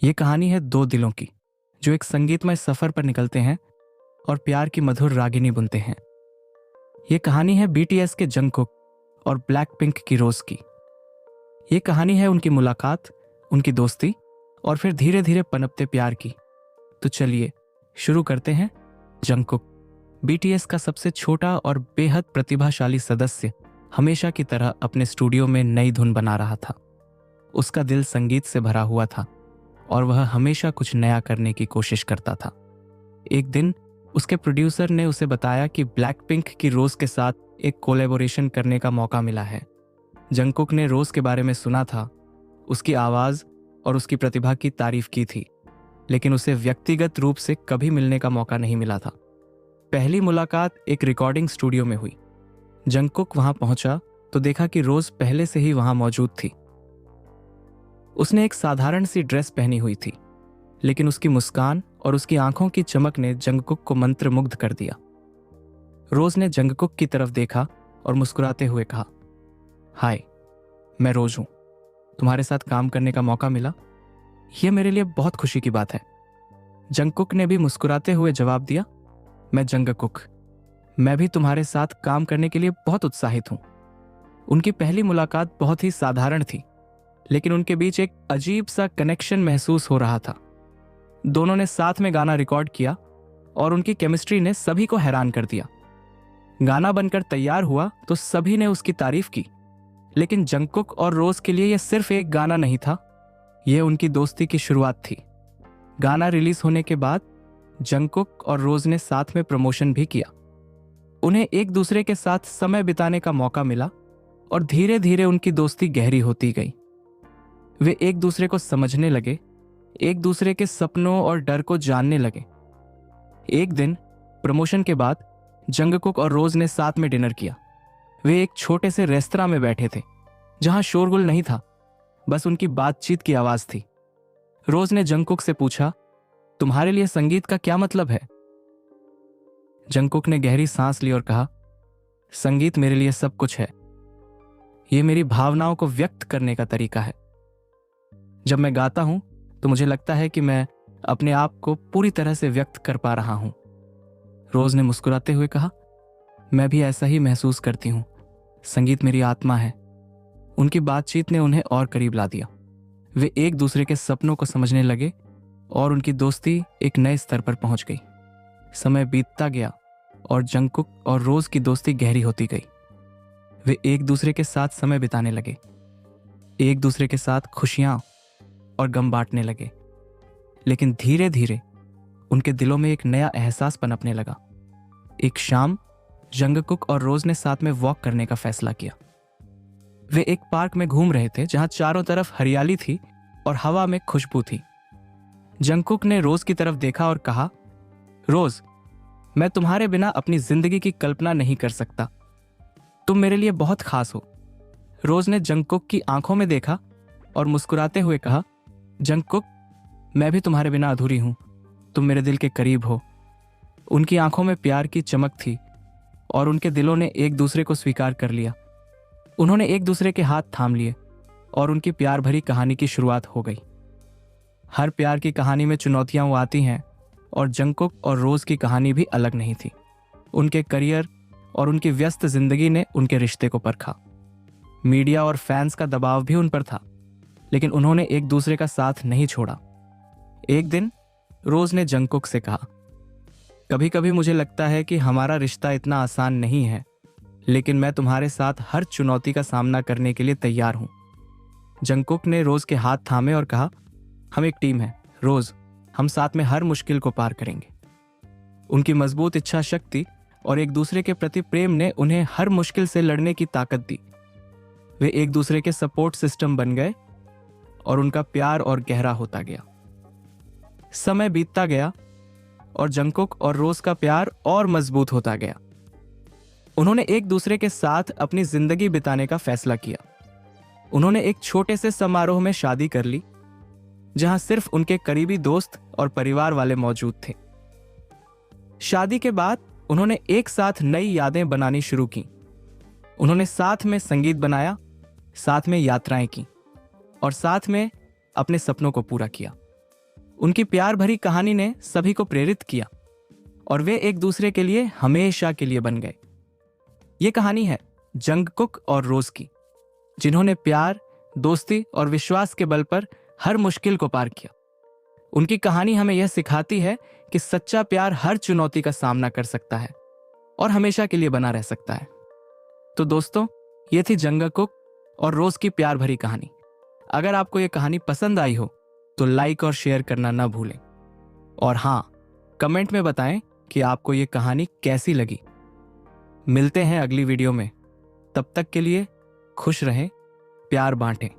ये कहानी है दो दिलों की जो एक संगीतमय सफर पर निकलते हैं और प्यार की मधुर रागिनी बुनते हैं। ये कहानी है बीटीएस के जंगकुक और ब्लैक पिंक की रोज की। ये कहानी है उनकी मुलाकात, उनकी दोस्ती और फिर धीरे धीरे पनपते प्यार की। तो चलिए शुरू करते हैं। जंगकुक, बीटीएस का सबसे छोटा और बेहद प्रतिभाशाली सदस्य, हमेशा की तरह अपने स्टूडियो में नई धुन बना रहा था। उसका दिल संगीत से भरा हुआ था और वह हमेशा कुछ नया करने की कोशिश करता था। एक दिन उसके प्रोड्यूसर ने उसे बताया कि ब्लैक पिंक की रोज के साथ एक कोलैबोरेशन करने का मौका मिला है। जंगकुक ने रोज के बारे में सुना था, उसकी आवाज और उसकी प्रतिभा की तारीफ की थी, लेकिन उसे व्यक्तिगत रूप से कभी मिलने का मौका नहीं मिला था। पहली मुलाकात एक रिकॉर्डिंग स्टूडियो में हुई। जंगकुक वहां पहुंचा तो देखा कि रोज पहले से ही वहां मौजूद थी। उसने एक साधारण सी ड्रेस पहनी हुई थी, लेकिन उसकी मुस्कान और उसकी आंखों की चमक ने जंगकुक को मंत्रमुग्ध कर दिया। रोज ने जंगकुक की तरफ देखा और मुस्कुराते हुए कहा, हाय, मैं रोज हूं। तुम्हारे साथ काम करने का मौका मिला, यह मेरे लिए बहुत खुशी की बात है। जंगकुक ने भी मुस्कुराते हुए जवाब दिया, मैं जंगकुक, मैं भी तुम्हारे साथ काम करने के लिए बहुत उत्साहित हूं। उनकी पहली मुलाकात बहुत ही साधारण थी, लेकिन उनके बीच एक अजीब सा कनेक्शन महसूस हो रहा था। दोनों ने साथ में गाना रिकॉर्ड किया और उनकी केमिस्ट्री ने सभी को हैरान कर दिया। गाना बनकर तैयार हुआ तो सभी ने उसकी तारीफ की, लेकिन जंगकुक और रोज के लिए यह सिर्फ एक गाना नहीं था, यह उनकी दोस्ती की शुरुआत थी। गाना रिलीज होने के बाद जंगकुक और रोज ने साथ में प्रमोशन भी किया। उन्हें एक दूसरे के साथ समय बिताने का मौका मिला और धीरे धीरे उनकी दोस्ती गहरी होती गई। वे एक दूसरे को समझने लगे, एक दूसरे के सपनों और डर को जानने लगे। एक दिन प्रमोशन के बाद जंगकुक और रोज ने साथ में डिनर किया। वे एक छोटे से रेस्तरां में बैठे थे, जहां शोरगुल नहीं था, बस उनकी बातचीत की आवाज थी। रोज ने जंगकुक से पूछा, तुम्हारे लिए संगीत का क्या मतलब है? जंगकुक ने गहरी सांस ली और कहा, संगीत मेरे लिए सब कुछ है। यह मेरी भावनाओं को व्यक्त करने का तरीका है। जब मैं गाता हूं तो मुझे लगता है कि मैं अपने आप को पूरी तरह से व्यक्त कर पा रहा हूं। रोज ने मुस्कुराते हुए कहा, मैं भी ऐसा ही महसूस करती हूं। संगीत मेरी आत्मा है। उनकी बातचीत ने उन्हें और करीब ला दिया। वे एक दूसरे के सपनों को समझने लगे और उनकी दोस्ती एक नए स्तर पर पहुंच गई। समय बीतता गया और जंगकुक और रोज की दोस्ती गहरी होती गई। वे एक दूसरे के साथ समय बिताने लगे, एक दूसरे के साथ खुशियां और गम बांटने लगे। लेकिन धीरे धीरे उनके दिलों में एक नया एहसास पनपने लगा। एक शाम जंगकुक और रोज ने साथ में वॉक करने का फैसला किया। वे एक पार्क में घूम रहे थे, जहां चारों तरफ हरियाली थी और हवा में खुशबू थी। जंगकुक ने रोज की तरफ देखा और कहा, रोज, मैं तुम्हारे बिना अपनी जिंदगी की कल्पना नहीं कर सकता। तुम मेरे लिए बहुत खास हो। रोज ने जंगकुक की आंखों में देखा और मुस्कुराते हुए कहा, जंगकुक, मैं भी तुम्हारे बिना अधूरी हूं। तुम मेरे दिल के करीब हो। उनकी आंखों में प्यार की चमक थी और उनके दिलों ने एक दूसरे को स्वीकार कर लिया। उन्होंने एक दूसरे के हाथ थाम लिए और उनकी प्यार भरी कहानी की शुरुआत हो गई। हर प्यार की कहानी में चुनौतियां वो आती हैं और जंगकुक और रोज की कहानी भी अलग नहीं थी। उनके करियर और उनकी व्यस्त जिंदगी ने उनके रिश्ते को परखा। मीडिया और फैंस का दबाव भी उन पर था, लेकिन उन्होंने एक दूसरे का साथ नहीं छोड़ा। एक दिन रोज ने जंगकुक से कहा, कभी कभी मुझे लगता है कि हमारा रिश्ता इतना आसान नहीं है, लेकिन मैं तुम्हारे साथ हर चुनौती का सामना करने के लिए तैयार हूं। जंगकुक ने रोज के हाथ थामे और कहा, हम एक टीम है रोज, हम साथ में हर मुश्किल को पार करेंगे। उनकी मजबूत इच्छा शक्ति और एक दूसरे के प्रति प्रेम ने उन्हें हर मुश्किल से लड़ने की ताकत दी। वे एक दूसरे के सपोर्ट सिस्टम बन गए और उनका प्यार और गहरा होता गया। समय बीतता गया और जंगकुक और रोज का प्यार और मजबूत होता गया। उन्होंने एक दूसरे के साथ अपनी जिंदगी बिताने का फैसला किया। उन्होंने एक छोटे से समारोह में शादी कर ली, जहां सिर्फ उनके करीबी दोस्त और परिवार वाले मौजूद थे। शादी के बाद उन्होंने एक साथ नई यादें बनानी शुरू की। उन्होंने साथ में संगीत बनाया, साथ में यात्राएं की और साथ में अपने सपनों को पूरा किया। उनकी प्यार भरी कहानी ने सभी को प्रेरित किया और वे एक दूसरे के लिए हमेशा के लिए बन गए। ये कहानी है जंगकुक और रोज की, जिन्होंने प्यार, दोस्ती और विश्वास के बल पर हर मुश्किल को पार किया। उनकी कहानी हमें यह सिखाती है कि सच्चा प्यार हर चुनौती का सामना कर सकता है और हमेशा के लिए बना रह सकता है। तो दोस्तों, ये थी जंगकुक और रोज की प्यार भरी कहानी। अगर आपको यह कहानी पसंद आई हो तो लाइक और शेयर करना ना भूलें। और हाँ, कमेंट में बताएं कि आपको यह कहानी कैसी लगी। मिलते हैं अगली वीडियो में। तब तक के लिए खुश रहें, प्यार बांटें।